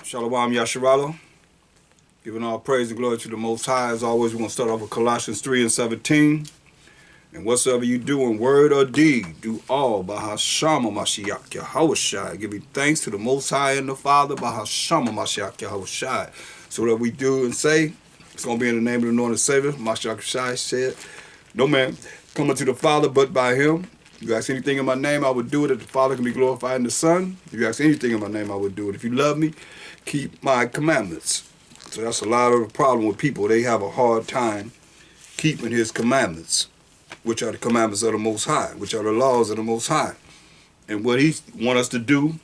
Shalom Yasharala. Giving all praise and glory to the Most High. As always, we're going to start off with Colossians 3:17. And whatsoever you do in word or deed, do all by SHAM, MASHAYACH, Yahushai. Giving thanks to the Most High and the Father by SHAM, MASHAYACH, Yahushai. So whatever we do and say, it's going to be in the name of the Lord and Savior. MASHAYACH said, no man coming to the Father but by him. If you ask anything in my name, I would do it, that the Father can be glorified in the Son. If you ask anything in my name, I would do it. If you love me, keep my commandments. So that's a lot of the problem with people. They have a hard time keeping his commandments, which are the commandments of the Most High, which are the laws of the Most High. And what he wants us to do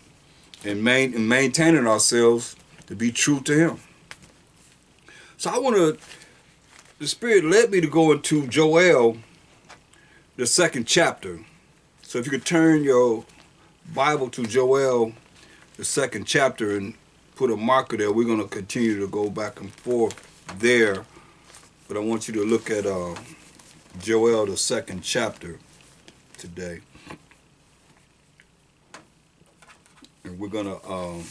in maintaining ourselves to be true to him. So the Spirit led me to go into Joel, the 2nd chapter. So if you could turn your Bible to Joel, the 2nd chapter, and put a marker there. We're going to continue to go back and forth there. But I want you to look at Joel, the 2nd chapter today. And we're going to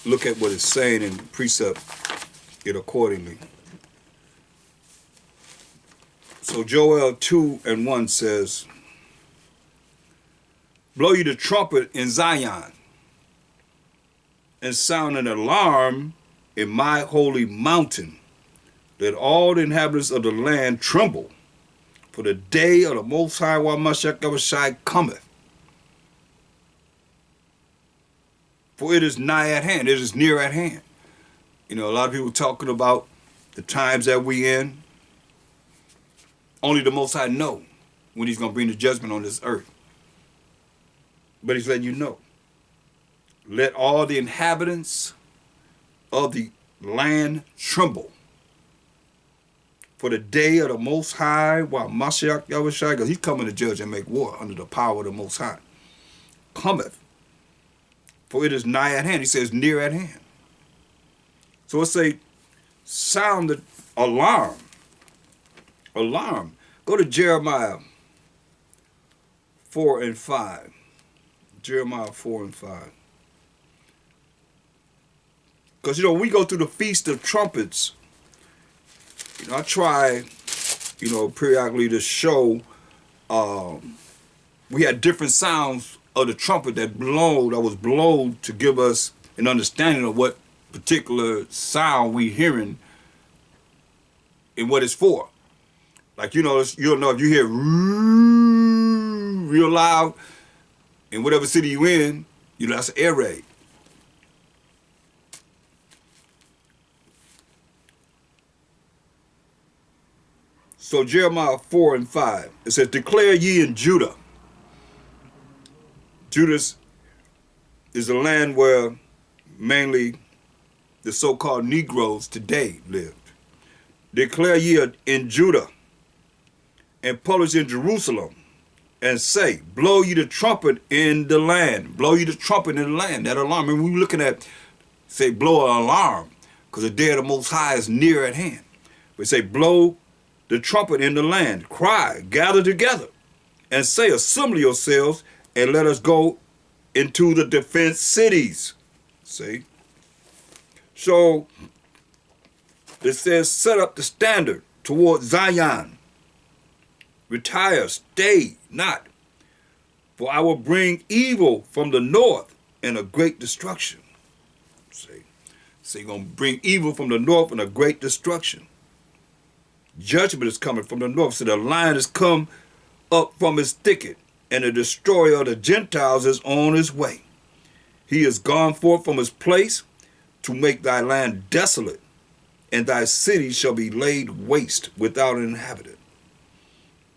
look at what it's saying and precept it accordingly. So Joel 2:1 says, blow you the trumpet in Zion, and sound an alarm in my holy mountain. Let all the inhabitants of the land tremble, for the day of the Most High Yahushai cometh. For it is nigh at hand, it is near at hand. You know, a lot of people talking about the times that we in. Only the Most High know when he's going to bring the judgment on this earth. But he's letting you know. Let all the inhabitants of the land tremble, for the day of the Most High, while MASHAYACH Yahushai, because he's coming to judge and make war under the power of the Most High, cometh. For it is nigh at hand. He says near at hand. So it say, sound the alarm. Alarm. Go to Jeremiah 4:5. Jeremiah 4:5. Because, you know, when we go through the Feast of Trumpets, you know, I try, you know, periodically to show we had different sounds of the trumpet that was blown to give us an understanding of what particular sound we hearing and what it's for. Like, you know, you'll know if you hear real loud in whatever city you in, you know, that's an air raid. So Jeremiah 4:5, it says, declare ye in Judah. Judah is the land where mainly the so-called Negroes today lived. Declare ye in Judah, and publish in Jerusalem, and say, blow ye the trumpet in the land. Blow ye the trumpet in the land. That alarm. And we're looking at, say, blow an alarm, because the day of the Most High is near at hand. We say, blow the trumpet in the land. Cry, gather together, and say, assemble yourselves, and let us go into the defense cities. See? So, it says, set up the standard toward Zion. Retire, stay not, for I will bring evil from the north and a great destruction. See, so you're going to bring evil from the north and a great destruction. Judgment is coming from the north. So the lion has come up from his thicket, and the destroyer of the Gentiles is on his way. He is gone forth from his place to make thy land desolate, and thy city shall be laid waste without an inhabitant.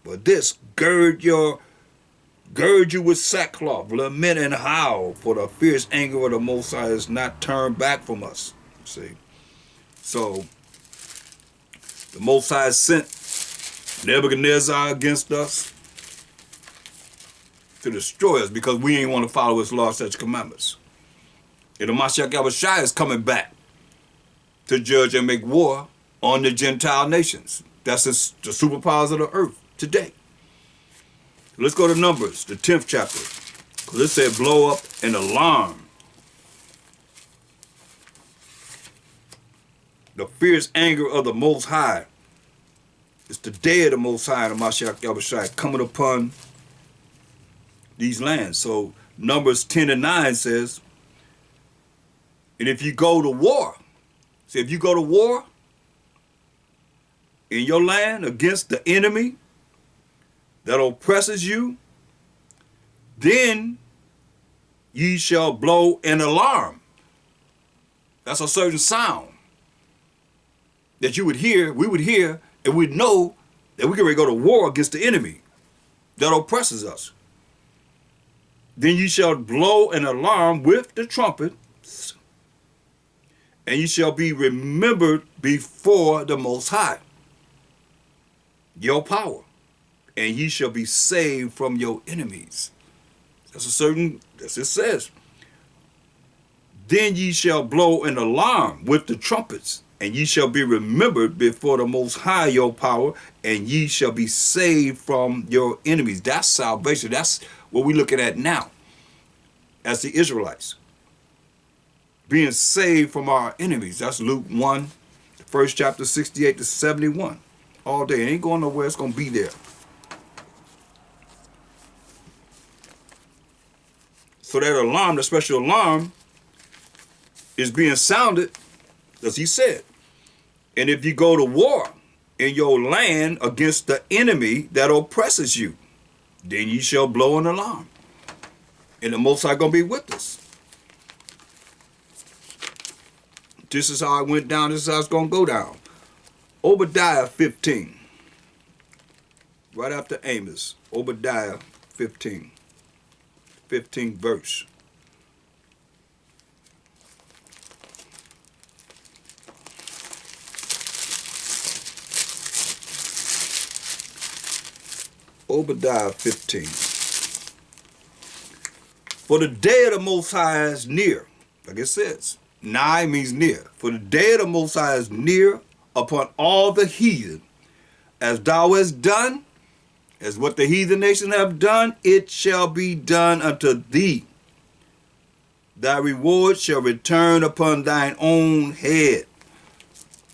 But this, gird you with sackcloth, lament and howl, for the fierce anger of the Most High is not turned back from us. See? So, the Most High sent Nebuchadnezzar against us to destroy us because we ain't want to follow his law, such commandments. And the MASHAYACH Yahushai is coming back to judge and make war on the Gentile nations. That's the superpowers of the earth today. Let's go to Numbers, the 10th chapter. Because it said blow up an alarm The fierce anger of the Most High. It's the day of the Most High, the MASHAYACH, coming upon these lands. So Numbers 10 and 9 says, and if you go to war, see, if you go to war in your land against the enemy that oppresses you, then ye shall blow an alarm. That's a certain sound that you would hear, we would hear, and we'd know that we can go to war against the enemy that oppresses us. Then ye shall blow an alarm with the trumpet, and ye shall be remembered before the Most High, your power, and ye shall be saved from your enemies. That's a certain, as it says. Then ye shall blow an alarm with the trumpets, and ye shall be remembered before the Most High, your power, and ye shall be saved from your enemies. That's salvation. That's what we're looking at now as the Israelites. Being saved from our enemies. That's Luke 1, the first chapter, 68 to 71. All day. It ain't going nowhere. It's going to be there. So that alarm, the special alarm, is being sounded, as he said. And if you go to war in your land against the enemy that oppresses you, then ye shall blow an alarm. And the Most High going to be with us. This is how it went down. This is how it's going to go down. Obadiah 15. Right after Amos. Obadiah 15. 15th verse. Obadiah 15. For the day of the Most High is near. Like it says. Nigh means near. For the day of the Most High is near upon all the heathen. As thou hast done, as what the heathen nations have done, it shall be done unto thee. Thy reward shall return upon thine own head.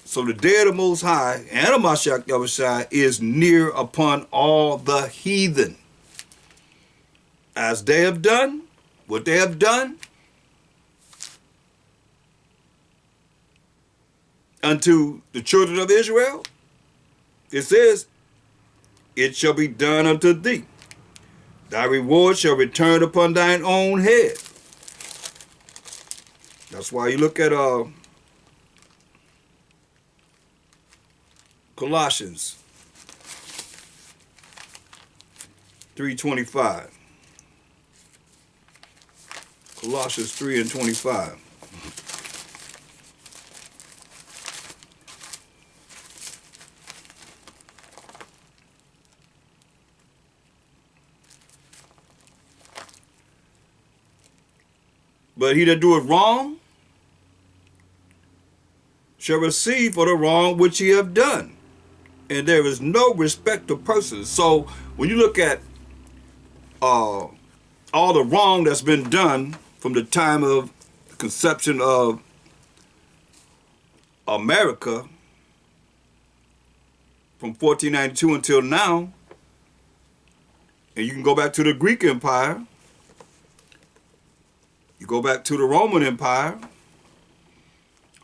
So the day of the Most High and the MASHAYACH is near upon all the heathen. As they have done, what they have done, unto the children of Israel, it says, it shall be done unto thee. Thy reward shall return upon thine own head. That's why you look at Colossians 3:25. Colossians 3 and 25. But he that doeth wrong shall receive for the wrong which he have done. And there is no respect of persons. So when you look at all the wrong that's been done from the time of the conception of America, from 1492 until now, and you can go back to the Greek Empire, you go back to the Roman Empire,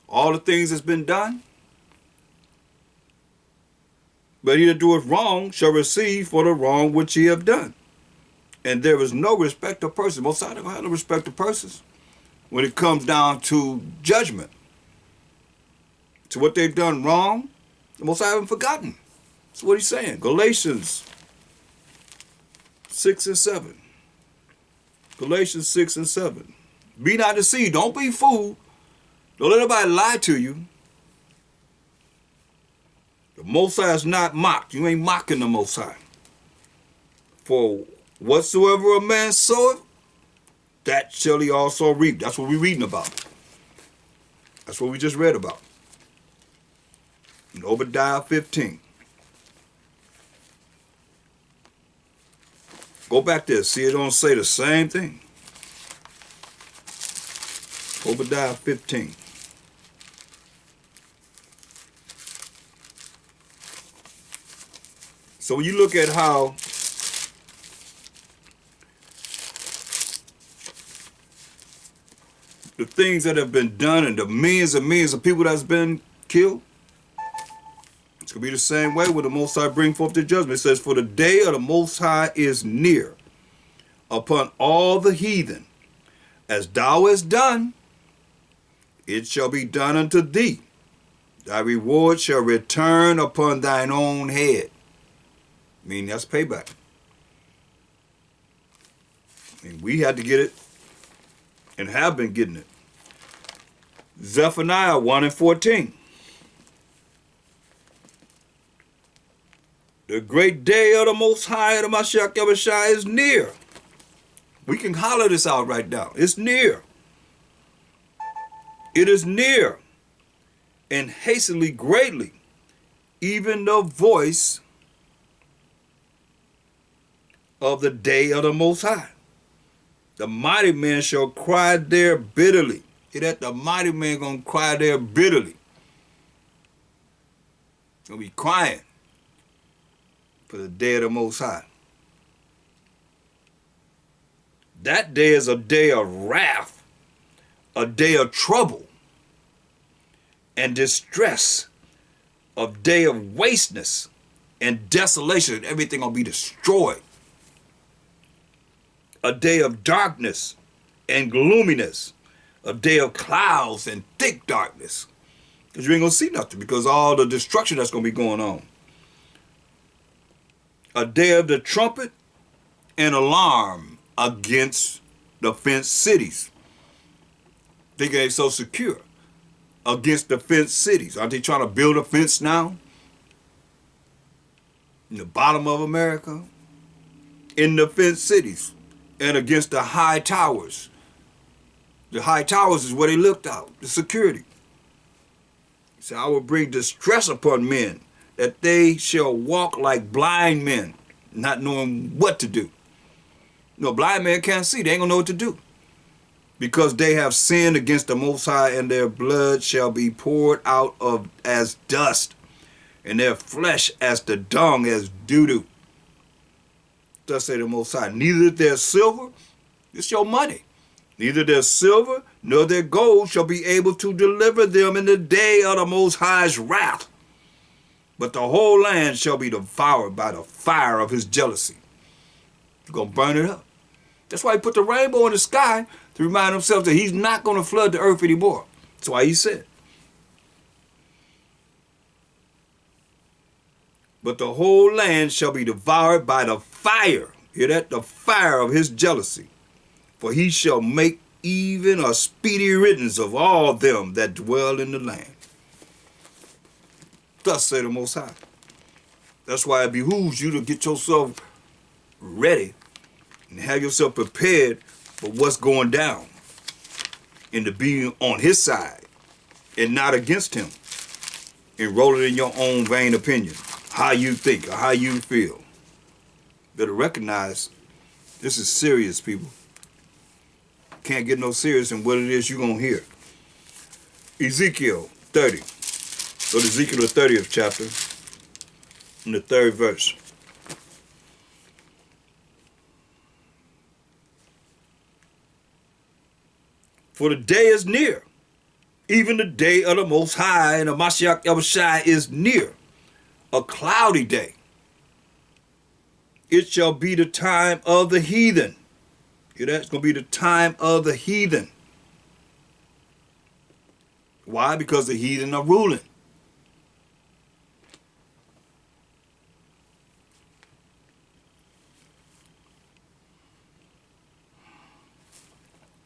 all the things that's been done. But he that doeth wrong shall receive for the wrong which he have done. And there is no respect of persons. Most High don't have no respect of persons when it comes down to judgment. To what they've done wrong, the Most High haven't forgotten. That's what he's saying. Galatians 6 and 7. Galatians 6 and 7. Be not deceived. Don't be fooled. Don't let nobody lie to you. The Most High is not mocked. You ain't mocking the Most High. For whatsoever a man soweth, that shall he also reap. That's what we're reading about. That's what we just read about. In Obadiah 15. Go back there. See, it don't say the same thing. Obadiah 15. So when you look at how the things that have been done and the millions and millions of people that's been killed, it's going to be the same way when the Most High bring forth the judgment. It says, for the day of the Most High is near upon all the heathen. As thou hast done, it shall be done unto thee. Thy reward shall return upon thine own head. Meaning that's payback. We had to get it and have been getting it. Zephaniah 1:14. The great day of the Most High, the MASHAYACH is near. We can holler this out right now. It's near. It is near and hastily greatly, even the voice of the day of the Most High. The mighty man shall cry there bitterly. Hear that? The mighty man gonna cry there bitterly. He's gonna be crying for the day of the Most High. That day is a day of wrath, a day of trouble and distress, a day of wasteness and desolation. Everything gonna be destroyed. A day of darkness and gloominess, a day of clouds and thick darkness. Because you ain't gonna see nothing because all the destruction that's gonna be going on. A day of the trumpet and alarm against the fenced cities. Thinking they so secure. Against the fenced cities. Aren't they trying to build a fence now? In the bottom of America? In the fenced cities. And against the high towers. The high towers is where they looked out. The security. He said, I will bring distress upon men, that they shall walk like blind men, not knowing what to do. No, blind man can't see. They ain't gonna know what to do. Because they have sinned against the Most High, and their blood shall be poured out of as dust, and their flesh as the dung, as doo-doo. Thus say the Most High, neither their silver, it's your money, neither their silver nor their gold shall be able to deliver them in the day of the Most High's wrath. But the whole land shall be devoured by the fire of his jealousy. He's going to burn it up. That's why he put the rainbow in the sky to remind himself that he's not going to flood the earth anymore. That's why he said. But the whole land shall be devoured by the fire. Hear that? The fire of his jealousy. For he shall make even a speedy riddance of all them that dwell in the land. Thus say the Most High. That's why it behooves you to get yourself ready and have yourself prepared for what's going down and to be on his side and not against him and roll it in your own vain opinion, how you think or how you feel. Better recognize this is serious, people. Can't get no serious in what it is you're going to hear. Ezekiel 30. Go to Ezekiel the 30th chapter in the 3rd verse. For the day is near, even the day of the Most High, and the MASHAYACH is near, a cloudy day. It shall be the time of the heathen. Hear that? It's going to be the time of the heathen. Why? Because the heathen are ruling.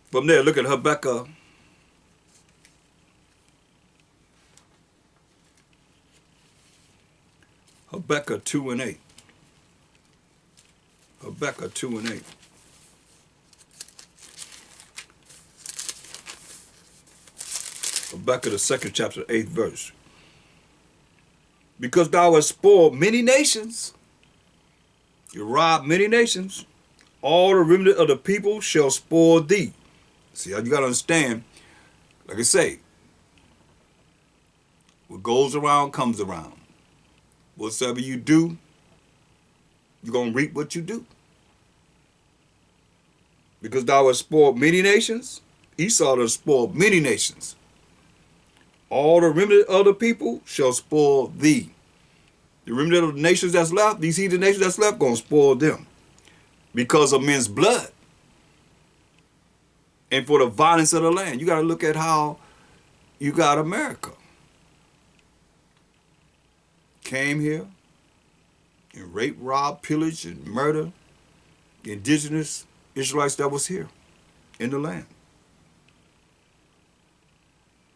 From there, look at Habakkuk. Habakkuk 2 and 8. Habakkuk 2 and 8. Habakkuk the 2nd chapter, 8th verse. Because thou hast spoiled many nations, you robbed many nations, all the remnant of the people shall spoil thee. See, you got to understand, like I say, what goes around comes around. Whatsoever you do, You're going to reap what you do. Because thou hast spoiled many nations, Esau has spoiled many nations. All the remnant of the people shall spoil thee. The remnant of the nations that's left, these heathen nations that's left, going to spoil them. Because of men's blood. And for the violence of the land. You got to look at how you got America. Came here and raped, robbed, pillaged, and murdered the indigenous Israelites that was here in the land.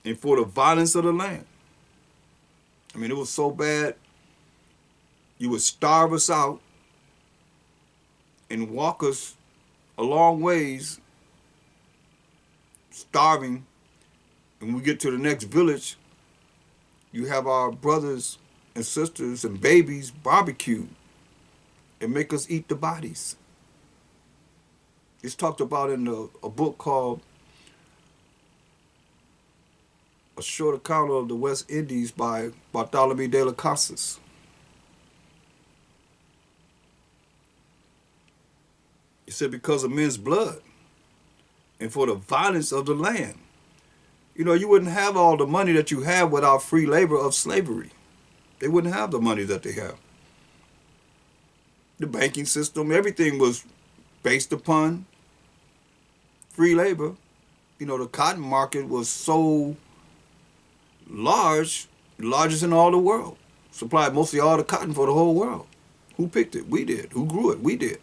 And for the violence of the land. I mean, it was so bad, you would starve us out and walk us a long ways, starving. And when we get to the next village, you have our brothers and sisters and babies barbecued and make us eat the bodies. It's talked about in a book called A Short Account of the West Indies by Bartholomew de las Casas. It said because of men's blood and for the violence of the land. You know, you wouldn't have all the money that you have without free labor of slavery. They wouldn't have the money that they have. The banking system, everything was based upon free labor. You know, the cotton market was so large, largest in all the world. Supplied mostly all the cotton for the whole world. Who picked it? We did. Who grew it? We did.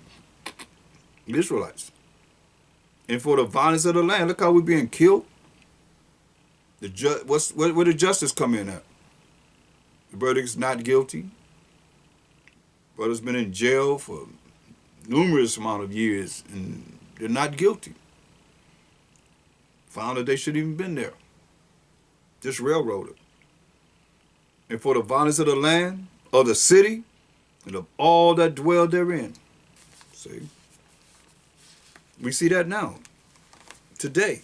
The Israelites. And for the violence of the land, look how we're being killed. Where did justice come in at? The verdict's not guilty. Brother's been in jail for numerous amount of years, and they're not guilty. Found that they shouldn't even been there. Just railroaded. And for the violence of the land, of the city, and of all that dwell therein. See? We see that now. Today.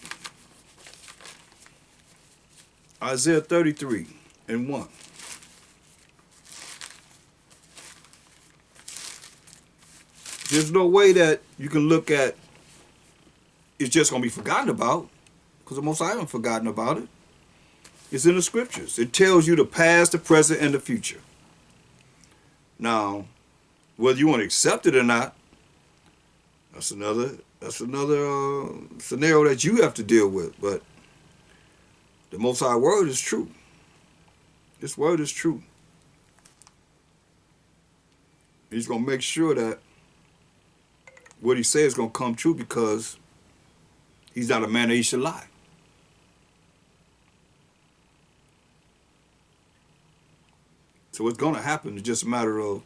Isaiah 33:1. There's no way that you can look at it's just going to be forgotten about, because the Most High haven't forgotten about it. It's in the scriptures. It tells you the past, the present, and the future. Now, whether you want to accept it or not, that's another scenario that you have to deal with. But the Most High word is true. This word is true. He's going to make sure that what he says is going to come true, because he's not a man that he should lie. So it's going to happen. It's just a matter of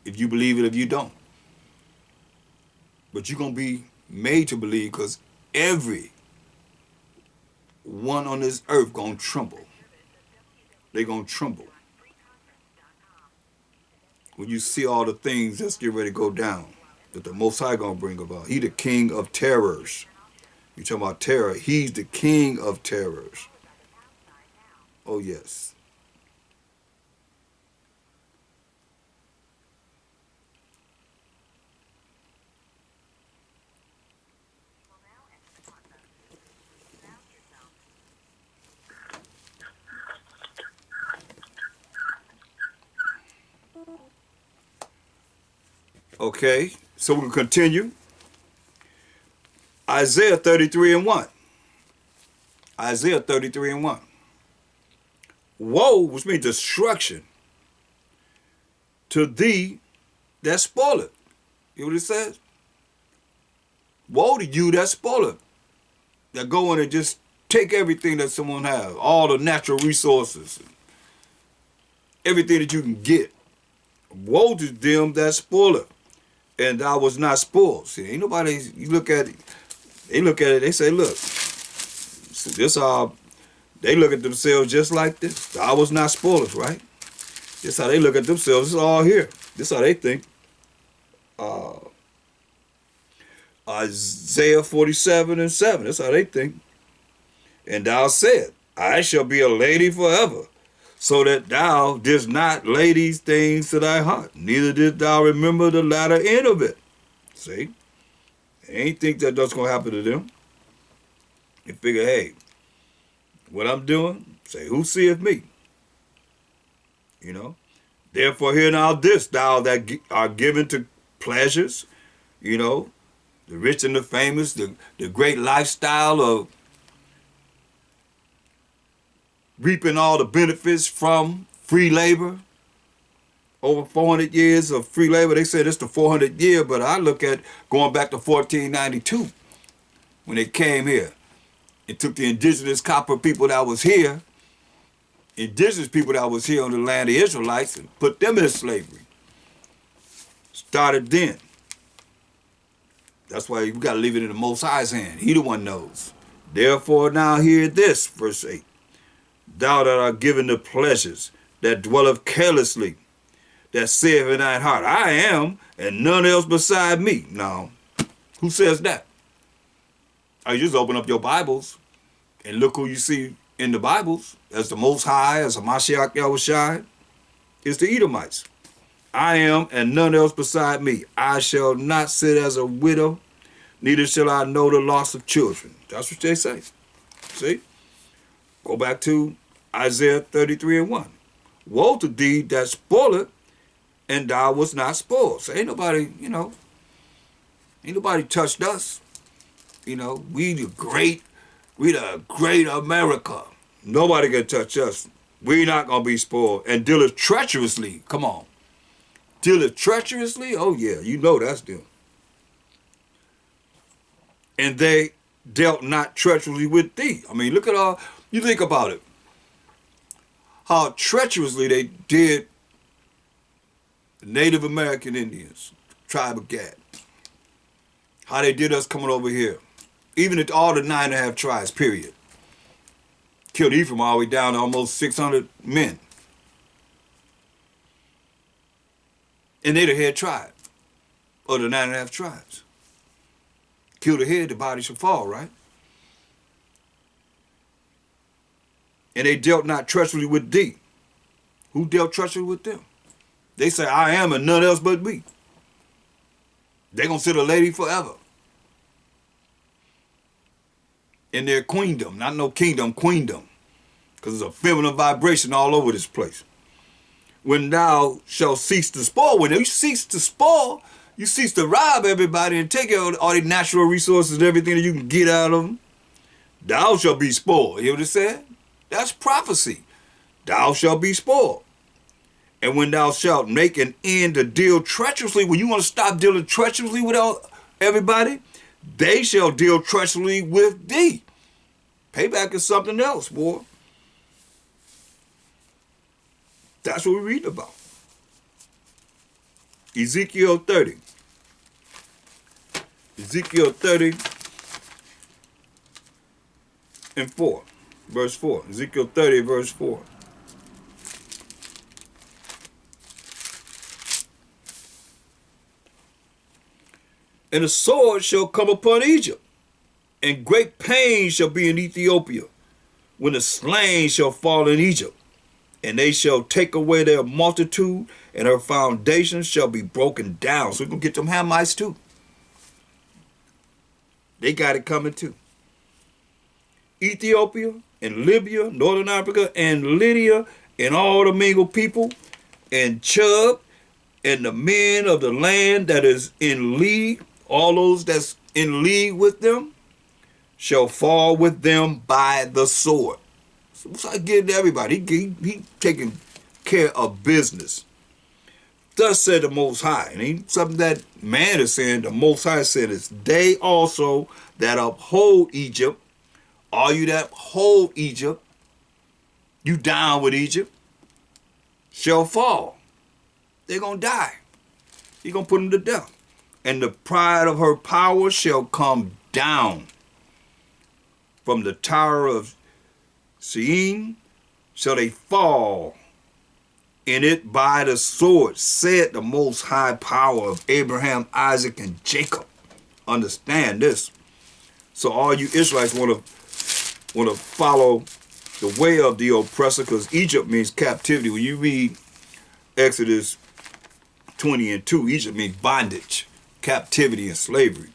if you believe it, if you don't. But you're going to be made to believe, because every one on this earth going to tremble. They're going to tremble when you see all the things that's getting ready to go down, that the Most High going to bring about. He the king of terrors. You talking about terror. He's the king of terrors. Oh, yes. Okay, so we can continue. Isaiah 33:1. Isaiah 33:1. Woe, which means destruction, to thee that spoileth. You know what it says? Woe to you that spoileth. That go in and just take everything that someone has, all the natural resources, everything that you can get. Woe to them that spoileth, and thou was not spoiled. See, ain't nobody, you look at it, they say, look, see, this they look at themselves just like this. Thou was not spoiled, right? This how they look at themselves. It's all here. This how they think. Isaiah 47:7. That's how they think. And thou said, I shall be a lady forever, so that thou didst not lay these things to thy heart, neither didst thou remember the latter end of it. See? They ain't think that that's going to happen to them. They figure, hey, what I'm doing, say, who seeth me? You know? Therefore hear now this, thou that are given to pleasures, you know, the rich and the famous, the great lifestyle of reaping all the benefits from free labor, over 400 years of free labor. They said it's the 400th year, but I look at going back to 1492 when they came here. It took the indigenous copper people that was here, indigenous people that was here on the land of the Israelites, and put them in slavery. Started then. That's why you got to leave it in the Most High's hand. He the one knows. Therefore now hear this, verse 8. Thou that art given the pleasures, that dwelleth carelessly, that saith in thine heart, I am, and none else beside me. Now, who says that? You just open up your Bibles and look who you see in the Bibles as the Most High, as a MASHAYACH Yahushai. It's the Edomites. I am, and none else beside me. I shall not sit as a widow, neither shall I know the loss of children. That's what they say. See? Go back to Isaiah 33:1. Woe to thee that spoileth, and thou wast not spoiled. So ain't nobody, ain't nobody touched us. We the great America. Nobody can touch us. We not gonna be spoiled. And dealeth treacherously. Come on. Dealeth treacherously? Oh yeah, that's them. And they dealt not treacherously with thee. I mean, look at all, you think about it. How treacherously they did the Native American Indians, tribe of Gad. How they did us coming over here. Even at all the 9.5 tribes, period. Killed Ephraim all the way down to almost 600 men. And they the head tribe of the 9.5 tribes. Kill the head, the body shall fall, right? And they dealt not treacherously with thee. Who dealt treacherously with them? They say, I am, and none else but me. They're going to sit a lady forever. In their queendom, not no kingdom, queendom. Because there's a feminine vibration all over this place. When thou shalt cease to spoil, when you cease to spoil, you cease to rob everybody and take all the natural resources and everything that you can get out of them. Thou shalt be spoiled. You hear what it said? That's prophecy. Thou shalt be spoiled. And when thou shalt make an end to deal treacherously, when you want to stop dealing treacherously with everybody, they shall deal treacherously with thee. Payback is something else, boy. That's what we read about. Ezekiel 30. Ezekiel 30 and 4. Verse 4. Ezekiel 30, verse 4. And the sword shall come upon Egypt, and great pain shall be in Ethiopia, when the slain shall fall in Egypt. And they shall take away their multitude, and her foundations shall be broken down. So we're going to get them Hamites too. They got it coming too. Ethiopia and Libya, Northern Africa and Lydia, and all the mingled people, and Chub, and the men of the land that is in league, all those that's in league with them, shall fall with them by the sword. So I get to everybody. He taking care of business. Thus said the Most High. And ain't something that man is saying. The Most High said is, they also that uphold Egypt, all you that hold Egypt, you down with Egypt, shall fall. They're going to die. He's going to put them to death. And the pride of her power shall come down from the tower of Seeing shall they fall in it by the sword, said the Most High Power of Abraham, Isaac, and Jacob. Understand this. So all you Israelites want to follow the way of the oppressor, because Egypt means captivity. When you read Exodus 20:2, Egypt means bondage, captivity, and slavery.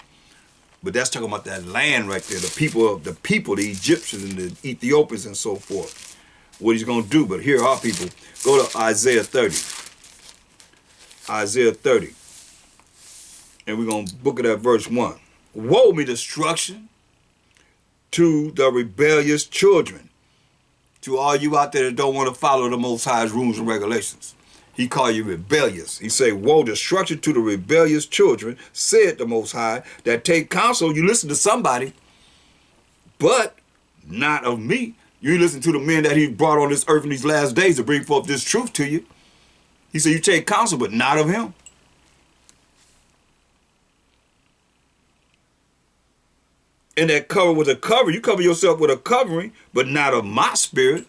But that's talking about that land right there, the people, the Egyptians and the Ethiopians and so forth. What he's going to do. But here are people. Go to Isaiah 30. Isaiah 30. And we're going to book it at verse 1. Woe me destruction to the rebellious children. To all you out there that don't want to follow the Most High's rules and regulations. He called you rebellious. He say, woe, destruction to the rebellious children, said the Most High, that take counsel. You listen to somebody, but not of me. You listen to the men that he brought on this earth in these last days to bring forth this truth to you. He said, you take counsel, but not of him. And that cover with a cover, you cover yourself with a covering, but not of my spirit.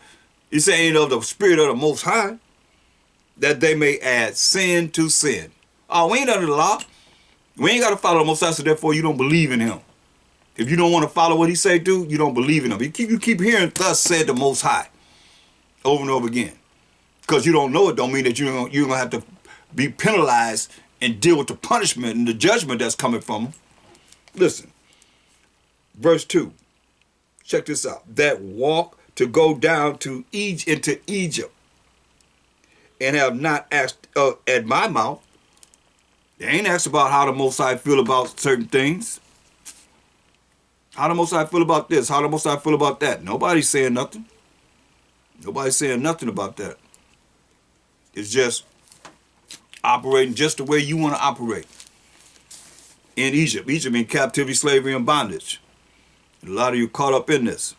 He said, ain't of the spirit of the Most High, that they may add sin to sin. Oh, we ain't under the law. We ain't got to follow the Most High, so therefore you don't believe in him. If you don't want to follow what he say do, you don't believe in him. You keep hearing, thus said the Most High, over and over again. Because you don't know it don't mean that you're going to have to be penalized and deal with the punishment and the judgment that's coming from him. Listen, verse 2. Check this out. That walk to go down to into Egypt, and have not asked at my mouth. They ain't asked about how the Most High feel about certain things. How the Most High feel about this? How the Most High feel about that? Nobody's saying nothing. Nobody's saying nothing about that. It's just operating just the way you want to operate. In Egypt. Egypt means captivity, slavery, and bondage. A lot of you caught up in this.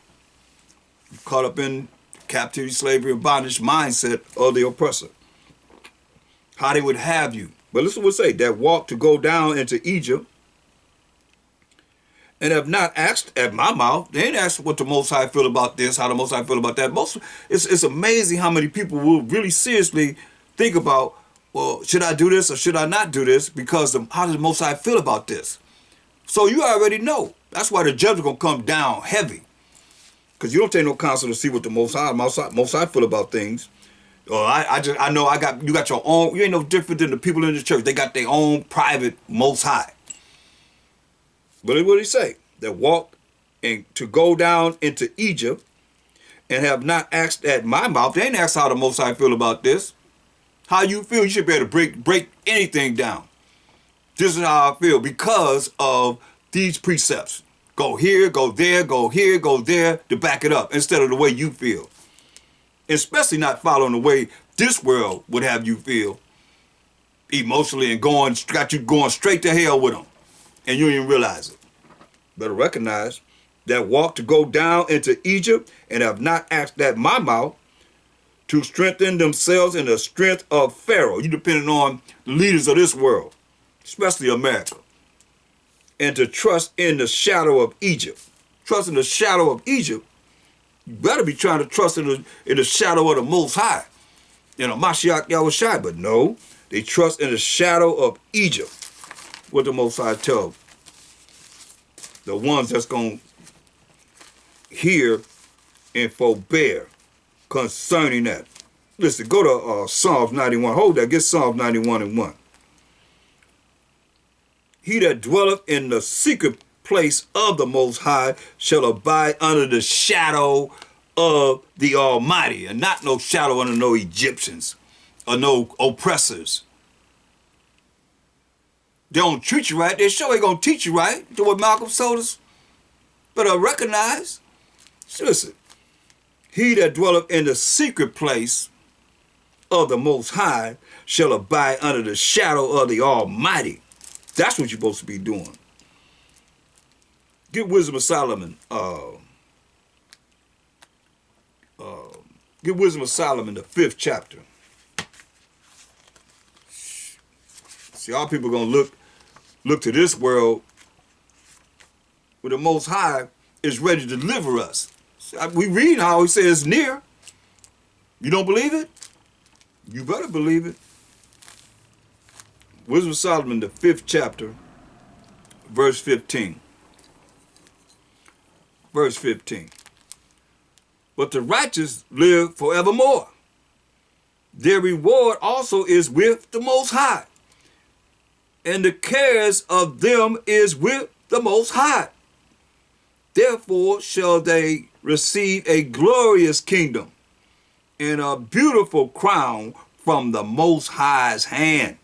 You're caught up in captivity, slavery, and bondage mindset of the oppressor. How they would have you. But listen what it say. That walk to go down into Egypt, and have not asked at my mouth. They ain't asked what the Most High feel about this, how the Most High feel about that. It's amazing how many people will really seriously think about, well, should I do this or should I not do this? Because how does the Most High feel about this? So you already know. That's why the judge is going to come down heavy. Because you don't take no counsel to see what the Most High feel about things. Or I know you got your own. You ain't no different than the people in the church. They got their own private Most High. But what did he say? That walk and to go down into Egypt and have not asked at my mouth. They ain't asked how the Most High feel about this. How you feel? You should be able to break anything down. This is how I feel because of these precepts. Go here, go there, go here, go there to back it up instead of the way you feel. Especially not following the way this world would have you feel emotionally and got you going straight to hell with them. And you didn't realize it. Better recognize that walk to go down into Egypt and have not asked at my mouth to strengthen themselves in the strength of Pharaoh. You depending on the leaders of this world, especially America. And to trust in the shadow of Egypt. Trust in the shadow of Egypt. You better be trying to trust in the shadow of the Most High. MASHAYACH Yahushai. But no, they trust in the shadow of Egypt. What the Most High tell the ones that's going to hear and forbear concerning that. Listen, go to Psalms 91. Hold that. Get Psalms 91 and 1. He that dwelleth in the secret place of the Most High shall abide under the shadow of the Almighty. And not no shadow under no Egyptians or no oppressors. They don't treat you right. They sure ain't going to teach you right. To what Malcolm told us. But recognize. Listen. He that dwelleth in the secret place of the Most High shall abide under the shadow of the Almighty. That's what you're supposed to be doing. Get Wisdom of Solomon. Get Wisdom of Solomon, the 5th chapter. See, all people are going to look to this world where the Most High is ready to deliver us. We read how he says near. You don't believe it? You better believe it. Wisdom of Solomon, the 5th chapter, verse 15. Verse 15. but the righteous live forevermore. Their reward also is with the Most High, and the cares of them is with the Most High. Therefore shall they receive a glorious kingdom and a beautiful crown from the Most High's hand.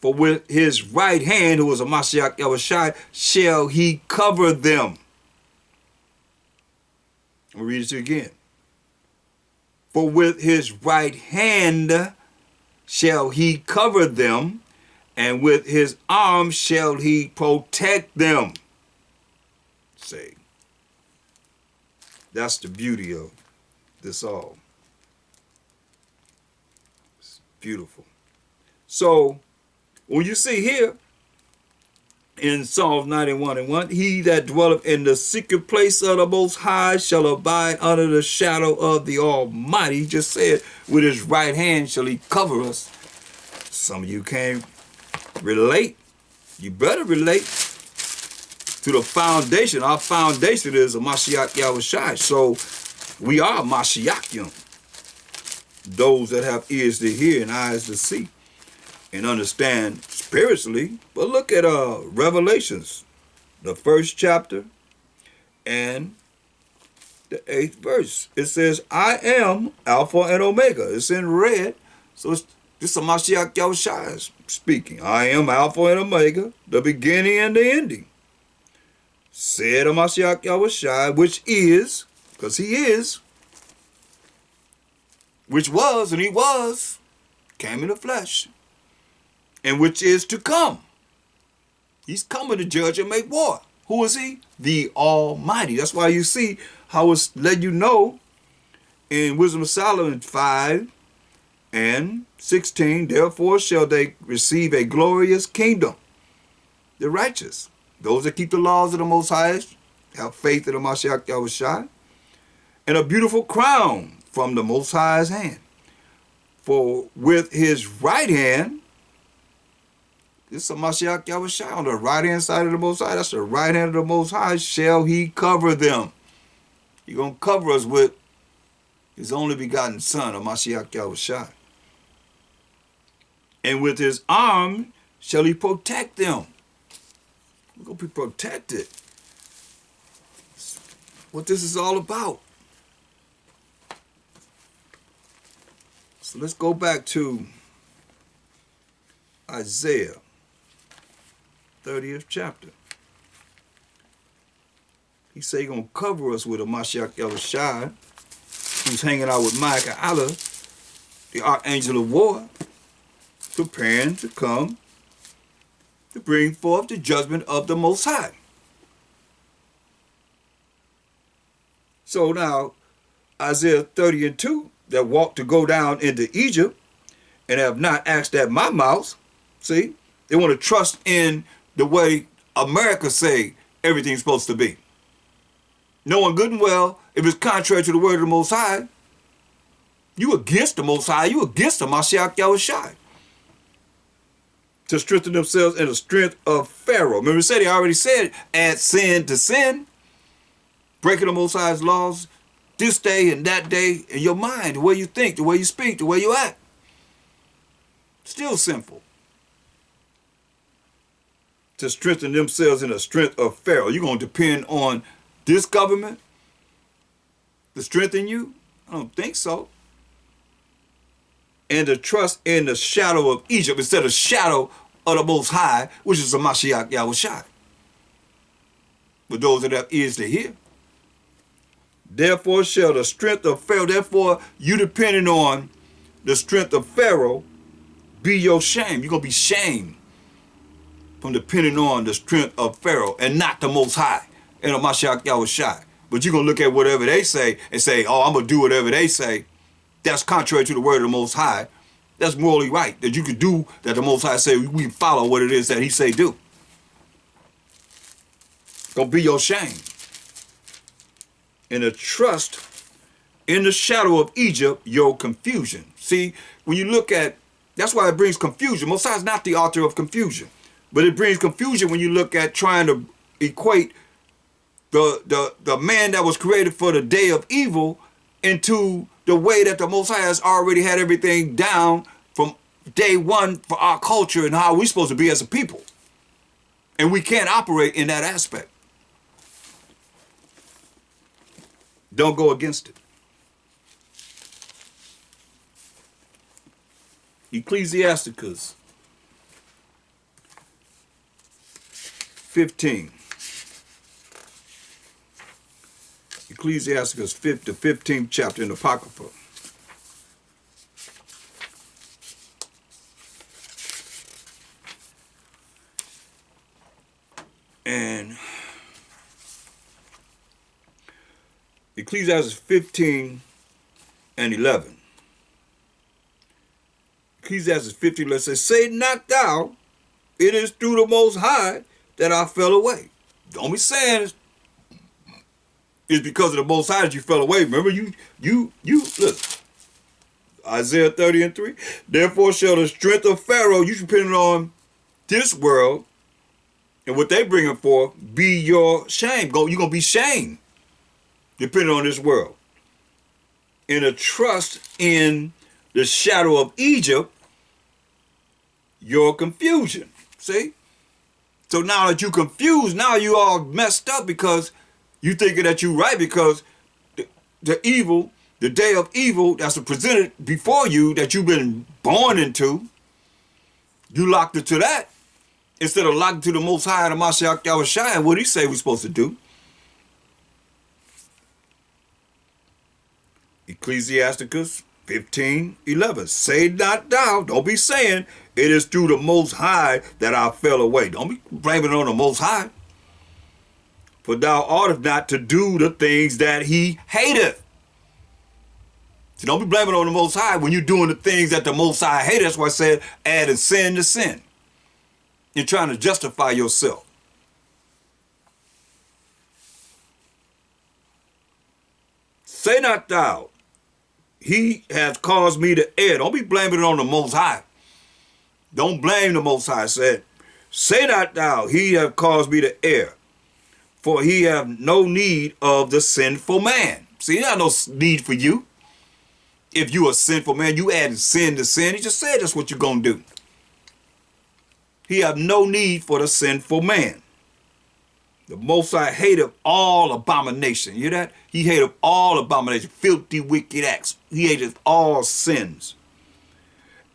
For with his right hand, who is a Mashiach Yahushua, shall he cover them. I'll read it to you again. For with his right hand shall he cover them, and with his arm shall he protect them. Say, that's the beauty of this all. It's beautiful. So, when you see here in Psalms 91:1, he that dwelleth in the secret place of the Most High shall abide under the shadow of the Almighty. He just said, with his right hand shall he cover us. Some of you can't relate. You better relate to the foundation. Our foundation is a Mashiach Yahushua. So we are Mashiachim. Those that have ears to hear and eyes to see and understand spiritually. But look at Revelations, the 1st chapter and the 8th verse. It says, I am Alpha and Omega. It's in red. So this is a Mashiach Yahushua speaking. I am Alpha and Omega, the beginning and the ending. Said a Mashiach Yahushua, which is, because he is, which was and he was, came in the flesh, and which is to come. He's coming to judge and make war. Who is he? The Almighty. That's why you see how it's let you know in Wisdom of Solomon 5:16, therefore shall they receive a glorious kingdom. The righteous, those that keep the laws of the Most High, have faith in the Mashiach Yahushua, and a beautiful crown from the Most High's hand. For with his right hand, this is a Mashiach Yahushua on the right hand side of the Most High. That's the right hand of the Most High. Shall he cover them? He's going to cover us with his only begotten Son, a Mashiach Yahushua. And with his arm shall he protect them. We're going to be protected. What this is all about. So let's go back to Isaiah 30th chapter. He said he's going to cover us with a Mashiach Yahushua, who's hanging out with Micah Allah, the archangel of war, preparing to come to bring forth the judgment of the Most High. So now, Isaiah 30:2, that walked to go down into Egypt and have not asked at my mouth, see, they want to trust in the way America say everything's supposed to be. Knowing good and well, if it's contrary to the word of the Most High, you against the Most High, you against the Mashiach Yahushua. To strengthen themselves in the strength of Pharaoh. Remember, he already said, add sin to sin, breaking the Most High's laws, this day and that day, in your mind, the way you think, the way you speak, the way you act. Still sinful. To strengthen themselves in the strength of Pharaoh. You're going to depend on this government to strengthen you? I don't think so. And to trust in the shadow of Egypt instead of shadow of the Most High, which is the Mashiach Yahushua. But those that have ears to hear. Therefore shall the strength of Pharaoh, therefore you depending on the strength of Pharaoh be your shame. You're going to be shamed from depending on the strength of Pharaoh and not the Most High and the Mashiach Yahushua. But you're going to look at whatever they say and say, oh, I'm going to do whatever they say. That's contrary to the word of the Most High. That's morally right, that you could do, that the Most High say, we follow what it is that he say do. Gonna be your shame. And the trust in the shadow of Egypt, your confusion. See, when you look at, that's why it brings confusion. Most High is not the author of confusion, but it brings confusion when you look at trying to equate the man that was created for the day of evil into the way that the Most High has already had everything down from day one for our culture and how we're supposed to be as a people. And we can't operate in that aspect. Don't go against it. Ecclesiasticus 15. Ecclesiasticus 5, the 15th chapter in the Apocrypha. And Ecclesiastes 15 and 11. Ecclesiastes 15, let's say not thou, it is through the Most High that I fell away. Don't be saying it's because of the Most High that you fell away. Remember, you look, Isaiah 30 and 3. Therefore shall the strength of Pharaoh, you depending on this world and what they bringing forth, be your shame. You're going to be shamed depending on this world. And a trust in the shadow of Egypt, your confusion. See? So now that you confused, now you all messed up because you thinking that you right because the evil, the day of evil that's presented before you that you've been born into, you locked into that instead of locked to the Most High and the MASHAYACH and what he say we're supposed to do. Ecclesiasticus 15:11. Say not thou, don't be saying, it is through the Most High that I fell away. Don't be blaming it on the Most High. For thou oughtest not to do the things that he hateth. So don't be blaming it on the Most High when you're doing the things that the Most High hates. That's why I said adding sin to sin. You're trying to justify yourself. Say not thou, he has caused me to err. Don't be blaming it on the Most High. Don't blame the Most High. Said, say not thou, he hath caused me to err. For he have no need of the sinful man. See, he have no need for you. If you a sinful man, you adding sin to sin. He just said that's what you're going to do. He have no need for the sinful man. The Most High hated all abomination. You hear that? He hated all abomination, filthy, wicked acts. He hated all sins.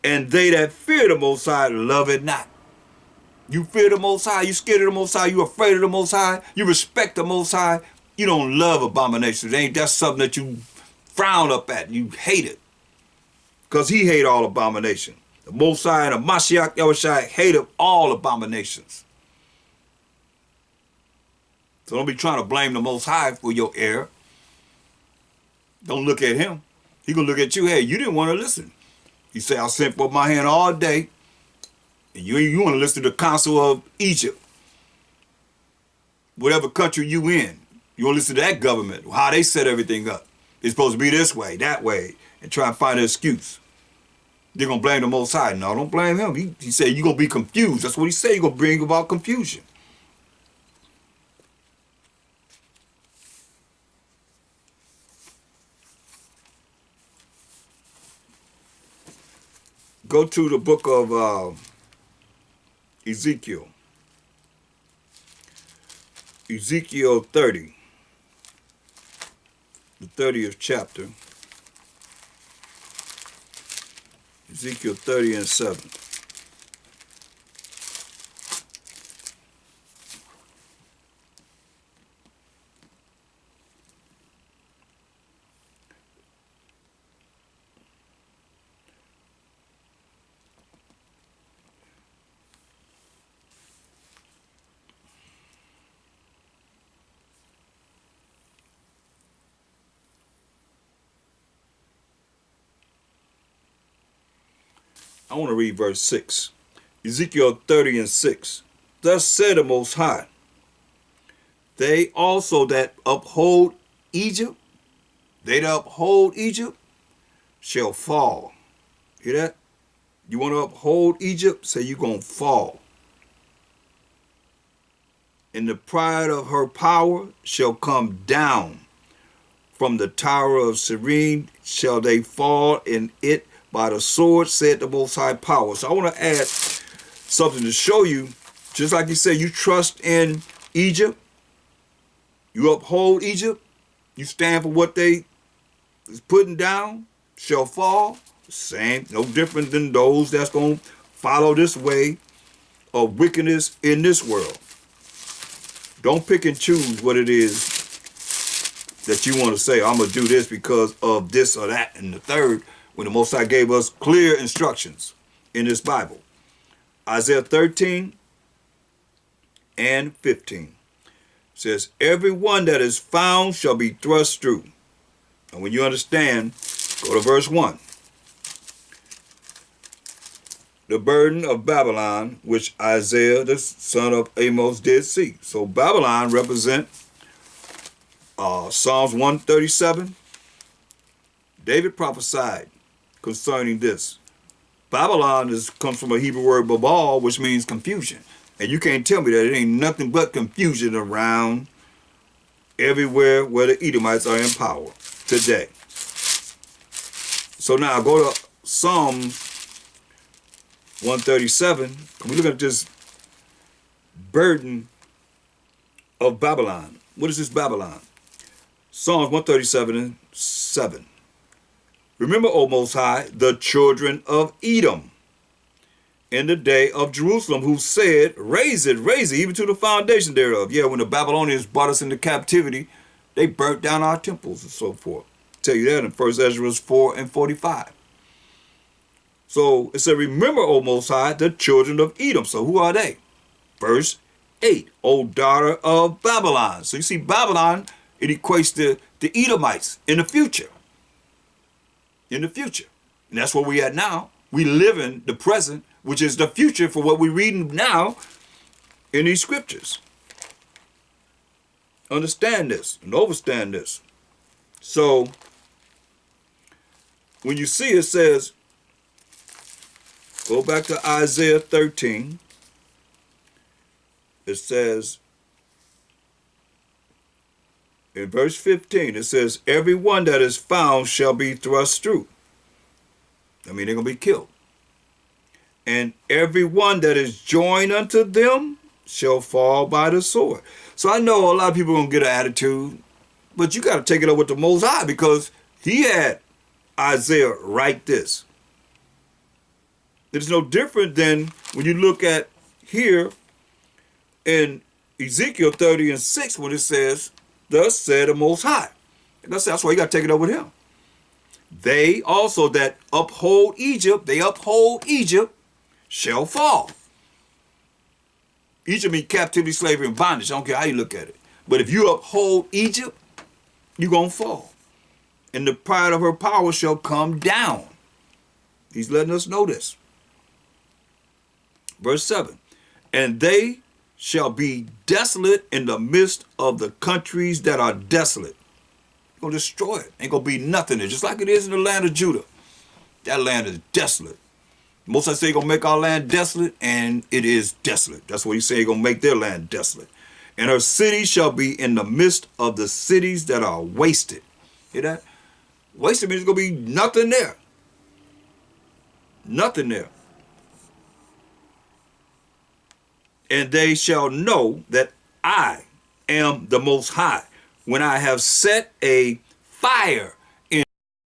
And they that fear the Most High love it not. You fear the Most High, you scared of the Most High, you afraid of the Most High, you respect the Most High, you don't love abominations. That's something that you frown up at, you hate it. Because he hate all abomination. The Most High and the MASHAYACH hate all abominations. So don't be trying to blame the Most High for your error. Don't look at him. He gonna look at you, hey, you didn't want to listen. He said, I sent forth my hand all day. And you want to listen to the council of Egypt. Whatever country you in. You want to listen to that government, how they set everything up. It's supposed to be this way, that way, and try and find an excuse. They're going to blame the Most High. No, don't blame him. He said you're going to be confused. That's what he said. You're going to bring about confusion. Go to the book of Ezekiel. Ezekiel 30. The 30th chapter. Ezekiel 30 and 7. I want to read verse 6. Ezekiel 30 and 6. Thus said the Most High, they also that uphold Egypt, they that uphold Egypt shall fall. Hear that? You want to uphold Egypt? Say you're going to fall. and the pride of her power shall come down. From the tower of Serene shall they fall in it by the sword, said the Most High Power. So I want to add something to show you, just like you said, you trust in Egypt, you uphold Egypt, you stand for what they is putting down, shall fall. Same, no different than those that's going to follow this way of wickedness in this world. Don't pick and choose what it is that you want to say, I'm going to do this because of this or that and the third, when the Most High gave us clear instructions in this Bible. Isaiah 13 and 15 says, everyone that is found shall be thrust through. And when you understand, go to verse 1. The burden of Babylon, which Isaiah, the son of Amos, did see. So Babylon represent Psalms 137. David prophesied concerning this. Babylon comes from a Hebrew word babal, which means confusion. And you can't tell me that it ain't nothing but confusion around everywhere where the Edomites are in power today. So now go to Psalm 137. We look at this burden of Babylon. What is this Babylon? Psalms 137 and 7. Remember, O Most High, the children of Edom in the day of Jerusalem, who said, raise it, even to the foundation thereof. Yeah, when the Babylonians brought us into captivity, they burnt down our temples and so forth. I'll tell you that in 1 Ezra 4 and 45. So it said, remember, O Most High, the children of Edom. So who are they? Verse 8, O daughter of Babylon. So you see, Babylon, it equates to the Edomites in the future. In the future. And that's where we at now. We live in the present, which is the future for what we're reading now in these scriptures. Understand this and understand this. So when you see it says, go back to Isaiah 13. It says, in verse 15, it says, everyone that is found shall be thrust through. I mean, they're going to be killed. And everyone that is joined unto them shall fall by the sword. So I know a lot of people are going to get an attitude, but you got to take it up with the Most High, because he had Isaiah write this. It's no different than when you look at here in Ezekiel 30 and 6, when it says, thus said the Most High. And that's why you got to take it up with him. They also that uphold Egypt, shall fall. Egypt means captivity, slavery, and bondage. I don't care how you look at it. But if you uphold Egypt, you're going to fall. And the pride of her power shall come down. He's letting us know this. Verse 7. And they shall be desolate in the midst of the countries that are desolate. You're going to destroy it. Ain't going to be nothing there. Just like it is in the land of Judah. That land is desolate. Most I say, going to make our land desolate, and it is desolate. That's what he say, going to make their land desolate. And her cities shall be in the midst of the cities that are wasted. Hear that? Wasted means there's going to be nothing there. Nothing there. And they shall know that I am the Most High, when I have set a fire